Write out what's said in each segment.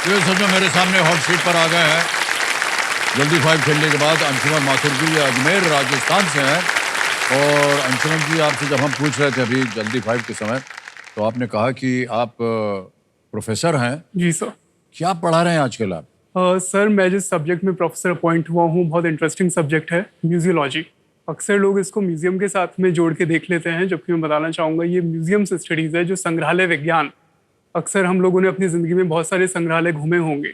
ये सच में मेरे सामने हॉट सीट पर आ गए हैं। जल्दी फाइव खेलने के बाद अंशुमन माथुर जी अजमेर राजस्थान से हैं। और अंशुमन जी, आपसे जब हम पूछ रहे थे अभी जल्दी फाइव के समय, तो आपने कहा कि आप प्रोफेसर हैं। जी सर। क्या पढ़ा रहे हैं आजकल आप? सर, मैं जिस सब्जेक्ट में प्रोफेसर अपॉइंट हुआ हूँ, बहुत इंटरेस्टिंग सब्जेक्ट है, म्यूजियोलॉजी। अक्सर लोग इसको म्यूजियम के साथ में जोड़ के देख लेते हैं, जबकि मैं बताना चाहूँगा ये म्यूजियम स्टडीज़ है, जो संग्रहालय विज्ञान। अक्सर हम लोगों ने अपनी ज़िंदगी में बहुत सारे संग्रहालय घूमे होंगे,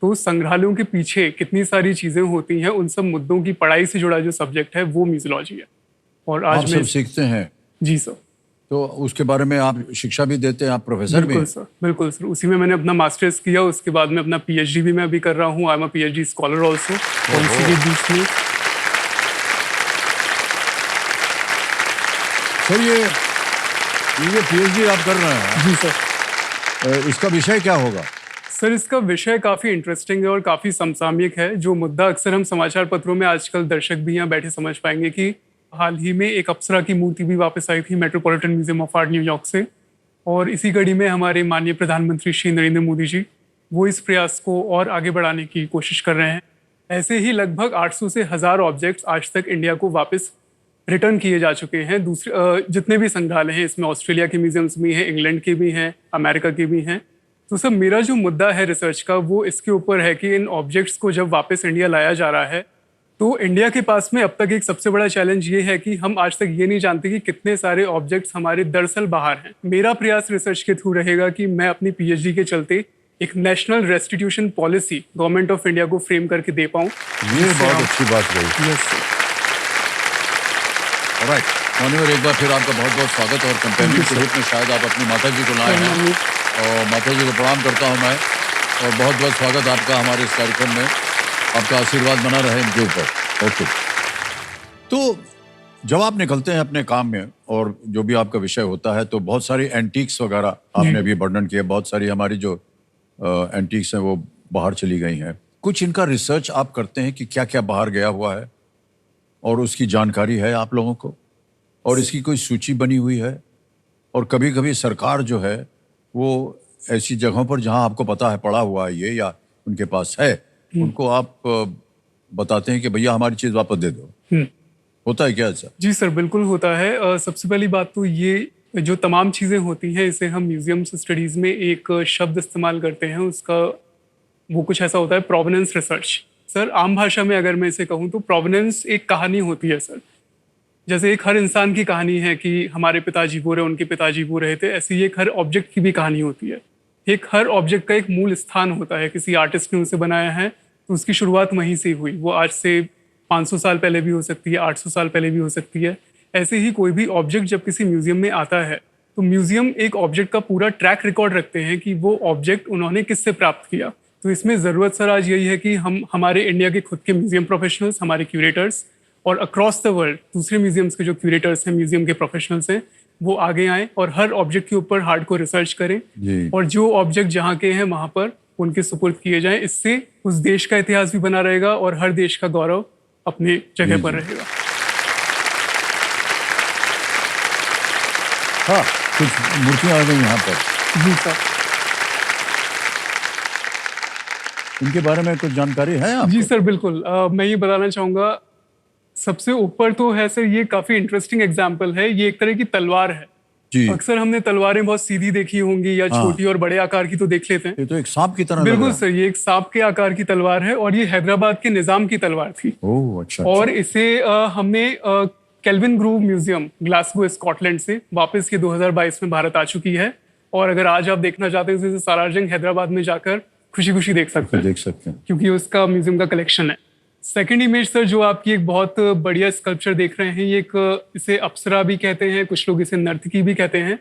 तो संग्रहालयों के पीछे कितनी सारी चीज़ें होती हैं, उन सब मुद्दों की पढ़ाई से जुड़ा जो सब्जेक्ट है वो म्यूजियोलॉजी है। और आप आज सब सीखते हैं? जी सर। तो उसके बारे में आप शिक्षा भी देते हैं, आप प्रोफेसर भी बिल्कुल हैं? सर, बिल्कुल सर। उसी में मैंने अपना मास्टर्स किया, उसके बाद में अपना पीएचडी भी मैं अभी कर रहा हूँ। I am a PhD scholar also. और इसी के बीच में सर, ये पीएचडी आप कर रहे हैं? जी सर। इसका विषय क्या होगा? सर, इसका विषय काफ़ी इंटरेस्टिंग है और काफ़ी समसामयिक है। जो मुद्दा अक्सर हम समाचार पत्रों में आजकल दर्शक भी यहाँ बैठे समझ पाएंगे कि हाल ही में एक अप्सरा की मूर्ति भी वापस आई थी metropolitan Museum of Art New York से। और इसी कड़ी में हमारे माननीय प्रधानमंत्री श्री नरेंद्र मोदी जी वो इस प्रयास को और आगे बढ़ाने की कोशिश कर रहे हैं। ऐसे ही लगभग 800 से 1000 ऑब्जेक्ट्स आज तक इंडिया को वापस रिटर्न किए जा चुके हैं। दूसरे जितने भी संग्रहालय हैं, इसमें ऑस्ट्रेलिया के म्यूजियम्स भी हैं, इंग्लैंड के भी हैं, अमेरिका के भी हैं। तो सर, मेरा जो मुद्दा है रिसर्च का वो इसके ऊपर है कि इन ऑब्जेक्ट्स को जब वापस इंडिया लाया जा रहा है, तो इंडिया के पास में अब तक एक सबसे बड़ा चैलेंज ये है कि हम आज तक ये नहीं जानते कि कितने सारे ऑब्जेक्ट्स हमारे दरअसल बाहर हैं। मेरा प्रयास रिसर्च के थ्रू रहेगा कि मैं अपनी पीएचडी के चलते एक national restitution policy government of India को फ्रेम करके दे पाऊँ। ये बहुत अच्छी बात रही। Yes sir. ऑलराइट माननीय, एक बार फिर आपका बहुत बहुत स्वागत। और कंपेनियन के रूप में शायद आप अपनी माता जी को लाए हैं, और माता जी को प्रणाम करता हूं मैं। और बहुत बहुत स्वागत आपका हमारे इस कार्यक्रम में। आपका आशीर्वाद बना रहे इनके ऊपर। ओके, तो जब आप निकलते हैं अपने काम में और जो भी आपका विषय होता है, तो बहुत सारी एंटीक्स वगैरह आपने भी वर्णन किया। बहुत सारी हमारी जो एंटीक्स हैं वो बाहर चली गई हैं। कुछ इनका रिसर्च आप करते हैं कि क्या क्या बाहर गया हुआ है, और उसकी जानकारी है आप लोगों को, और इसकी कोई सूची बनी हुई है? और कभी कभी सरकार जो है वो ऐसी जगहों पर जहां आपको पता है पड़ा हुआ है ये, या उनके पास है, उनको आप बताते हैं कि भैया हमारी चीज वापस दे दो। होता है क्या ऐसा? जी सर, बिल्कुल होता है। सबसे पहली बात तो ये जो तमाम चीज़ें होती हैं, इसे हम म्यूजियम स्टडीज़ में एक शब्द इस्तेमाल करते हैं, उसका वो कुछ ऐसा होता है, प्रोवेनेंस रिसर्च। सर, आम भाषा में अगर मैं इसे कहूँ तो प्रोवेनेंस एक कहानी होती है सर। जैसे एक हर इंसान की कहानी है कि हमारे पिताजी वो रहे, उनके पिताजी वो रहे थे, ऐसे ही एक हर ऑब्जेक्ट की भी कहानी होती है। एक हर ऑब्जेक्ट का एक मूल स्थान होता है, किसी आर्टिस्ट ने उसे बनाया है तो उसकी शुरुआत वहीं से हुई। वो आज से 500 साल पहले भी हो सकती है, 800 साल पहले भी हो सकती है। ऐसे ही कोई भी ऑब्जेक्ट जब किसी म्यूजियम में आता है, तो म्यूजियम एक ऑब्जेक्ट का पूरा ट्रैक रिकॉर्ड रखते हैं कि वो ऑब्जेक्ट उन्होंने किससे प्राप्त किया। तो इसमें ज़रूरत सर आज यही है कि हम हमारे इंडिया के खुद के म्यूजियम प्रोफेशनल्स, हमारे क्यूरेटर्स, और अक्रॉस द वर्ल्ड दूसरे म्यूजियम्स के जो क्यूरेटर्स हैं, म्यूजियम के प्रोफेशनल्स हैं, वो आगे आएँ और हर ऑब्जेक्ट के ऊपर हार्डकोर रिसर्च करें, और जो ऑब्जेक्ट जहाँ के हैं वहाँ पर उनके सुपुर्द किए जाएं। इससे उस देश का इतिहास भी बना रहेगा और हर देश का गौरव अपने जगह पर रहेगा। हाँ, कुछ मूर्तियाँ आ गई यहाँ पर। जी सर। इनके बारे में कुछ जानकारी है आपको? जी सर, बिल्कुल। मैं ये बताना चाहूँगा, सबसे ऊपर तो है सर, ये काफ़ी इंटरेस्टिंग एग्जाम्पल है। ये एक तरह की तलवार है। अक्सर हमने तलवारें बहुत सीधी देखी होंगी या छोटी और बड़े आकार की तो देख लेते हैं। ये तो एक सांप की तरह बिल्कुल सर, ये एक सांप के आकार की तलवार है, और ये हैदराबाद के निजाम की तलवार थी। ओह, अच्छा। और इसे हमने kelvin groove museum Glasgow Scotland से वापस ये 2022 में भारत आ चुकी है। और अगर आज आप देखना चाहते हैं तो इसे सालारजंग हैदराबाद में जाकर खुशी खुशी देख सकते हैं, क्योंकि उसका म्यूजियम का कलेक्शन है। सेकंड इमेज सर, जो आपकी एक बहुत बढ़िया स्कल्पचर देख रहे हैं, ये एक इसे अप्सरा भी कहते हैं, कुछ लोग इसे नर्तकी भी कहते हैं।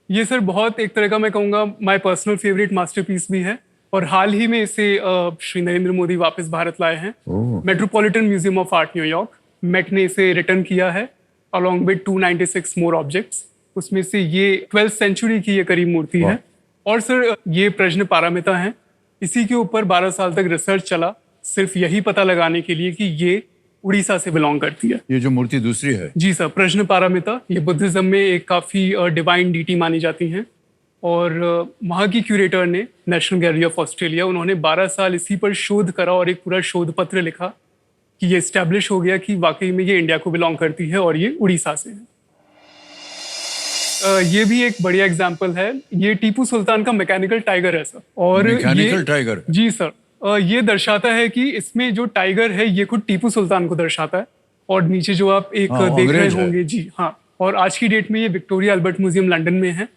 ये सर बहुत एक तरह का, मैं कहूँगा, माय पर्सनल फेवरेट मास्टरपीस भी है। और हाल ही में इसे श्री नरेंद्र मोदी वापस भारत लाए हैं। Metropolitan Museum of Art New York, Met ने इसे रिटर्न किया है अलॉन्ग विद 296 मोर ऑब्जेक्ट्स। उसमें से ये 12th सेंचुरी की ये करीब मूर्ति है। और सर, ये प्रश्न पारामिता है। इसी के ऊपर 12 साल तक रिसर्च चला, सिर्फ यही पता लगाने के लिए कि ये उड़ीसा से बिलोंग करती है। ये जो मूर्ति दूसरी है? जी सर, प्रश्न पारामिता, ये बुद्धिज्म में एक काफी डिवाइन डीटी मानी जाती हैं। और वहाँ की क्यूरेटर ने, नेशनल गैलरी ऑफ ऑस्ट्रेलिया, उन्होंने 12 साल इसी पर शोध करा और एक पूरा शोध पत्र लिखा कि ये इस्टेब्लिश हो गया कि वाकई में ये इंडिया को बिलोंग करती है और ये उड़ीसा से है। ये भी एक बढ़िया एग्जाम्पल है। ये टीपू सुल्तान का मैकेनिकल टाइगर है सर। और मैकेनिकल टाइगर? जी सर। ये दर्शाता है कि इसमें जो टाइगर है ये खुद टीपू सुल्तान को दर्शाता है। और नीचे जो आप एक देख रहे होंगे, जी हाँ, और आज की डेट में ये विक्टोरिया अल्बर्ट म्यूजियम लंदन में है।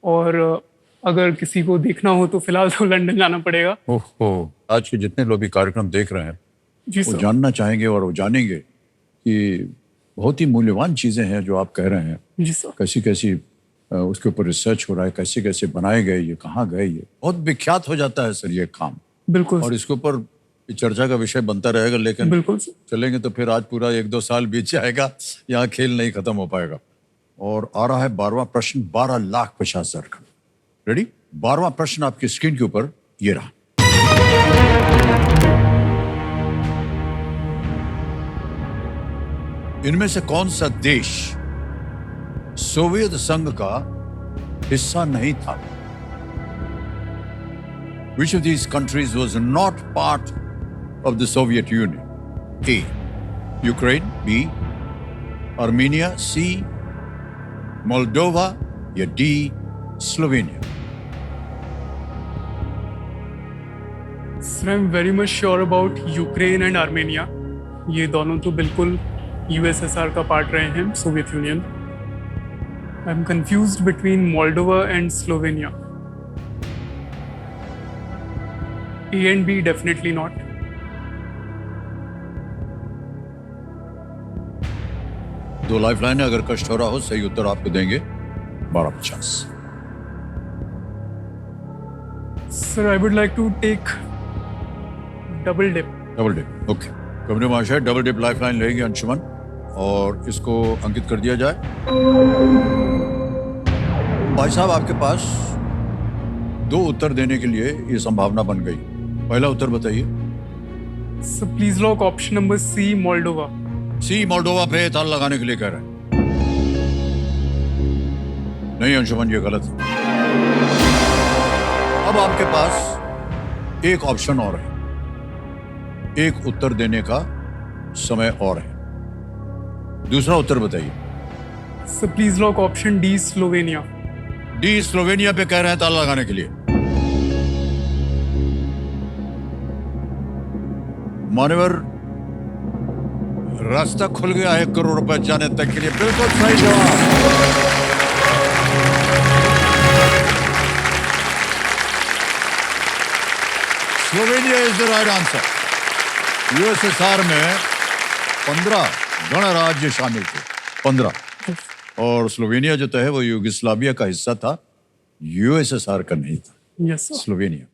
और अगर किसी को देखना हो तो फिलहाल तो लंदन जाना पड़ेगा। ओहो, आज के जितने लोग भी कार्यक्रम देख रहे हैं जी वो सर। जानना चाहेंगे और वो जानेंगे कि बहुत ही मूल्यवान चीजें हैं जो आप कह रहे हैं। जी सर। कैसी कैसी उसके ऊपर रिसर्च हो रहा है, कैसे कैसे बनाए गए, ये कहाँ गए, ये बहुत विख्यात हो जाता है सर ये काम। बिल्कुल और इसके ऊपर चर्चा का विषय बनता रहेगा, लेकिन बिल्कुल सर। चलेंगे तो फिर आज पूरा 1-2 साल बीत जाएगा, यहाँ खेल नहीं खत्म हो पाएगा। और आ रहा है 12वां प्रश्न, 12,50,000 का। रेडी? 12वां प्रश्न आपकी स्क्रीन के ऊपर ये रहा। इनमें से कौन सा देश सोवियत संघ का हिस्सा नहीं था? Which of these countries was not part of the Soviet Union? A. Ukraine. B. Armenia. C. Moldova. या D. Slovenia. Sir I am very much sure about Ukraine and Armenia. ये दोनों तो बिल्कुल यूएसएसआर का पार्ट रहे हैं, Soviet union. I am confused between Moldova and Slovenia. A and be definitely not. दो lifeline है, अगर कष्ट हो रहा हो सही उत्तर आपको देंगे 12,50,000। Sir I would like to take double dip. Double dip, okay. कमरे महाशय, डबल डिप लाइफलाइन लेगी अंशुमन और इसको अंकित कर दिया जाए। भाई साहब, आपके पास 2 उत्तर देने के लिए ये संभावना बन गई। पहला उत्तर बताइए। Sir please lock option number C, Moldova. C, Moldova पे ताल लगाने के लिए कह रहे हैं। नहीं अंशुमन, ये गलत है। अब आपके पास एक ऑप्शन और है, एक उत्तर देने का समय और है। दूसरा उत्तर बताइए। Sir please lock option D, Slovenia. D, Slovenia पे कह रहे हैं ताला लगाने के लिए। मान्यवर, रास्ता खुल गया है 1 करोड़ रुपए जाने तक के लिए। बिल्कुल सही जवाब। Slovenia is the right answer. USSR में 15 गणराज्य शामिल थे, 15। और स्लोवेनिया जो है वो यूगोस्लाविया का हिस्सा था, यूएसएसआर का नहीं था। Yes sir. स्लोवेनिया।